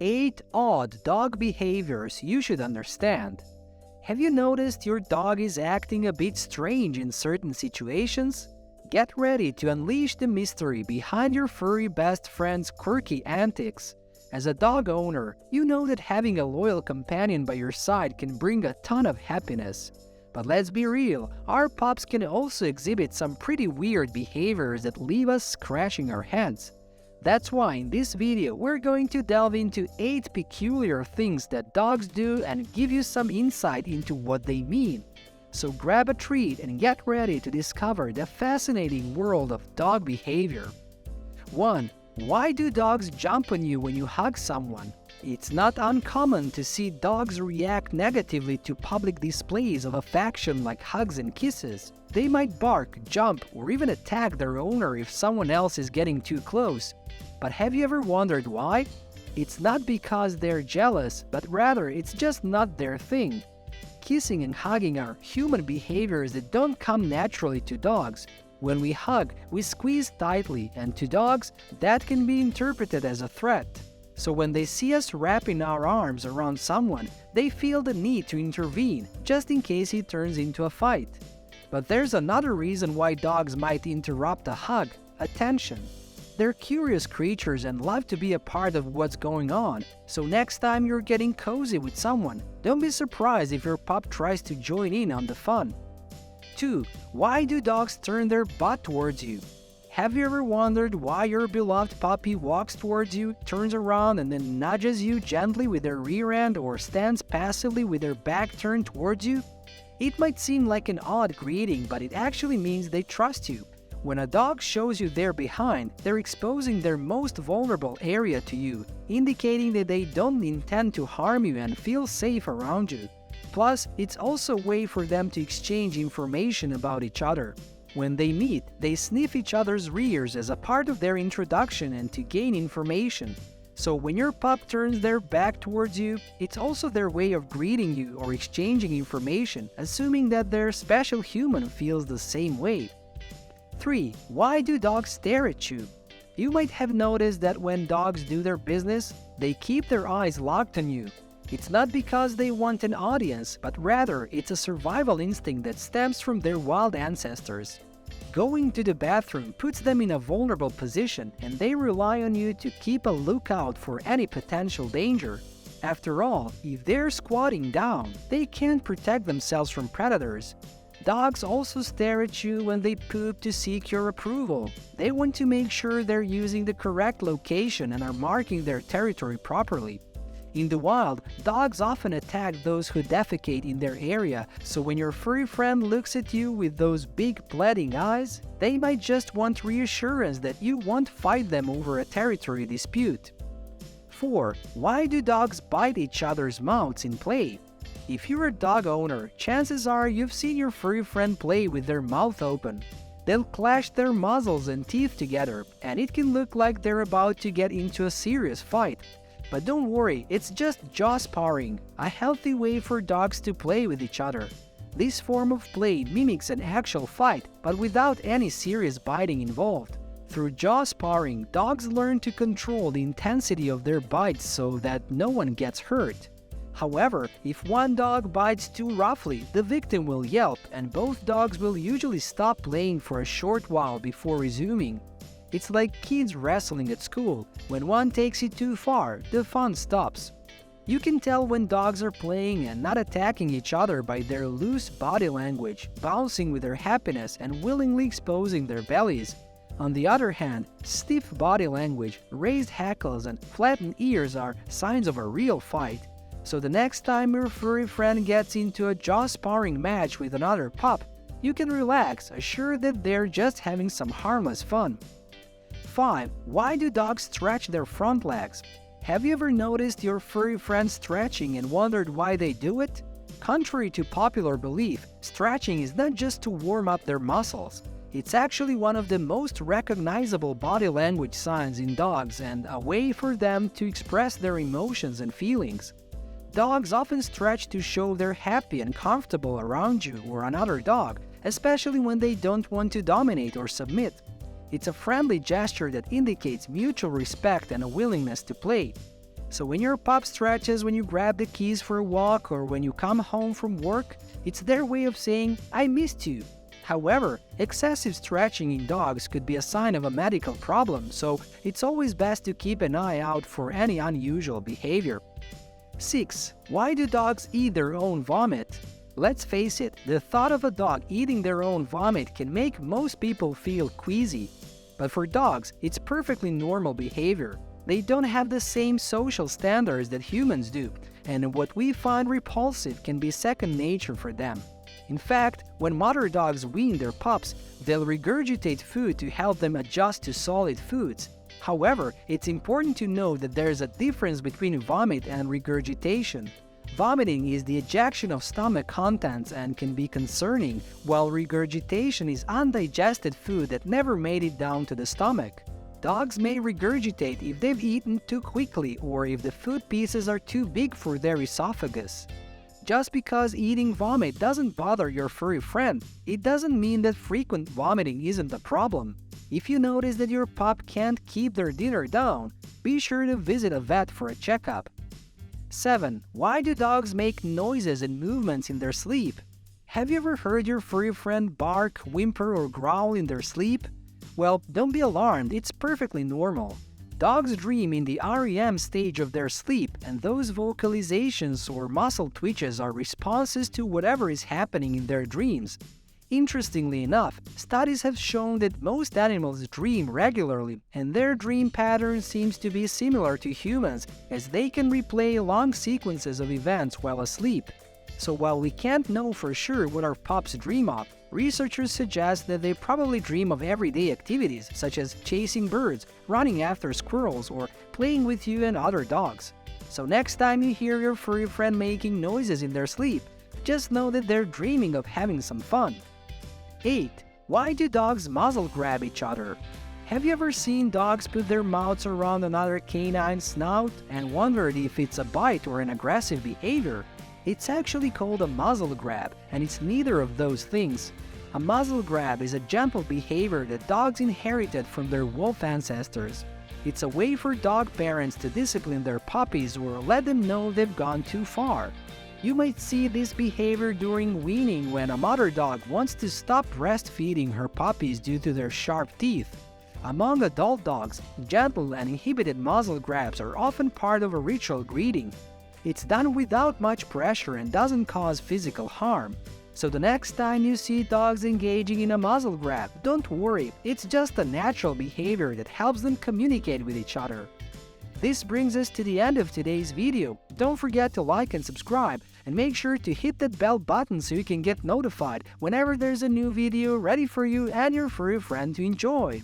8 odd dog behaviors you should understand. Have you noticed your dog is acting a bit strange in certain situations? Get ready to unleash the mystery behind your furry best friend's quirky antics. As a dog owner, you know that having a loyal companion by your side can bring a ton of happiness. But let's be real, our pups can also exhibit some pretty weird behaviors that leave us scratching our heads. That's why in this video we're going to delve into 8 peculiar things that dogs do and give you some insight into what they mean. So grab a treat and get ready to discover the fascinating world of dog behavior. 1. Why do dogs jump on you when you hug someone? It's not uncommon to see dogs react negatively to public displays of affection like hugs and kisses. They might bark, jump, or even attack their owner if someone else is getting too close. But have you ever wondered why? It's not because they're jealous, but rather it's just not their thing. Kissing and hugging are human behaviors that don't come naturally to dogs. When we hug, we squeeze tightly, and to dogs, that can be interpreted as a threat. So when they see us wrapping our arms around someone, they feel the need to intervene, just in case it turns into a fight. But there's another reason why dogs might interrupt a hug: attention. They're curious creatures and love to be a part of what's going on, so next time you're getting cozy with someone, don't be surprised if your pup tries to join in on the fun. 2. Why do dogs turn their butt towards you? Have you ever wondered why your beloved puppy walks towards you, turns around, and then nudges you gently with their rear end or stands passively with their back turned towards you? It might seem like an odd greeting, but it actually means they trust you. When a dog shows you their behind, they're exposing their most vulnerable area to you, indicating that they don't intend to harm you and feel safe around you. Plus, it's also a way for them to exchange information about each other. When they meet, they sniff each other's rears as a part of their introduction and to gain information. So when your pup turns their back towards you, it's also their way of greeting you or exchanging information, assuming that their special human feels the same way. 3. Why do dogs stare at you? You might have noticed that when dogs do their business, they keep their eyes locked on you. It's not because they want an audience, but rather it's a survival instinct that stems from their wild ancestors. Going to the bathroom puts them in a vulnerable position, and they rely on you to keep a lookout for any potential danger. After all, if they're squatting down, they can't protect themselves from predators. Dogs also stare at you when they poop to seek your approval. They want to make sure they're using the correct location and are marking their territory properly. In the wild, dogs often attack those who defecate in their area, so when your furry friend looks at you with those big bleeding eyes, they might just want reassurance that you won't fight them over a territory dispute. 4. Why do dogs bite each other's mouths in play? If you're a dog owner, chances are you've seen your furry friend play with their mouth open. They'll clash their muzzles and teeth together, and it can look like they're about to get into a serious fight. But don't worry, it's just jaw sparring, a healthy way for dogs to play with each other. This form of play mimics an actual fight, but without any serious biting involved. Through jaw sparring, dogs learn to control the intensity of their bites so that no one gets hurt. However, if one dog bites too roughly, the victim will yelp, and both dogs will usually stop playing for a short while before resuming. It's like kids wrestling at school. When one takes it too far, the fun stops. You can tell when dogs are playing and not attacking each other by their loose body language, bouncing with their happiness and willingly exposing their bellies. On the other hand, stiff body language, raised hackles, and flattened ears are signs of a real fight. So the next time your furry friend gets into a jaw-sparring match with another pup, you can relax, assured that they're just having some harmless fun. 5. Why do dogs stretch their front legs? Have you ever noticed your furry friend stretching and wondered why they do it? Contrary to popular belief, stretching is not just to warm up their muscles. It's actually one of the most recognizable body language signs in dogs and a way for them to express their emotions and feelings. Dogs often stretch to show they're happy and comfortable around you or another dog, especially when they don't want to dominate or submit. It's a friendly gesture that indicates mutual respect and a willingness to play. So when your pup stretches when you grab the keys for a walk or when you come home from work, it's their way of saying, "I missed you." However, excessive stretching in dogs could be a sign of a medical problem, so it's always best to keep an eye out for any unusual behavior. 6. Why do dogs eat their own vomit? Let's face it, the thought of a dog eating their own vomit can make most people feel queasy. But for dogs, it's perfectly normal behavior. They don't have the same social standards that humans do, and what we find repulsive can be second nature for them. In fact, when mother dogs wean their pups, they'll regurgitate food to help them adjust to solid foods. However, it's important to note that there is a difference between vomit and regurgitation. Vomiting is the ejection of stomach contents and can be concerning, while regurgitation is undigested food that never made it down to the stomach. Dogs may regurgitate if they've eaten too quickly or if the food pieces are too big for their esophagus. Just because eating vomit doesn't bother your furry friend, it doesn't mean that frequent vomiting isn't a problem. If you notice that your pup can't keep their dinner down, be sure to visit a vet for a checkup. 7. Why do dogs make noises and movements in their sleep? Have you ever heard your furry friend bark, whimper, or growl in their sleep? Well, don't be alarmed, it's perfectly normal. Dogs dream in the REM stage of their sleep, and those vocalizations or muscle twitches are responses to whatever is happening in their dreams. Interestingly enough, studies have shown that most animals dream regularly, and their dream pattern seems to be similar to humans, as they can replay long sequences of events while asleep. So while we can't know for sure what our pups dream of, researchers suggest that they probably dream of everyday activities such as chasing birds, running after squirrels, or playing with you and other dogs. So next time you hear your furry friend making noises in their sleep, just know that they're dreaming of having some fun. 8. Why do dogs muzzle grab each other? Have you ever seen dogs put their mouths around another canine's snout and wondered if it's a bite or an aggressive behavior? It's actually called a muzzle grab, and it's neither of those things. A muzzle grab is a gentle behavior that dogs inherited from their wolf ancestors. It's a way for dog parents to discipline their puppies or let them know they've gone too far. You might see this behavior during weaning when a mother dog wants to stop breastfeeding her puppies due to their sharp teeth. Among adult dogs, gentle and inhibited muzzle grabs are often part of a ritual greeting. It's done without much pressure and doesn't cause physical harm. So the next time you see dogs engaging in a muzzle grab, don't worry, it's just a natural behavior that helps them communicate with each other. This brings us to the end of today's video. Don't forget to like and subscribe, and make sure to hit that bell button so you can get notified whenever there's a new video ready for you and your furry friend to enjoy.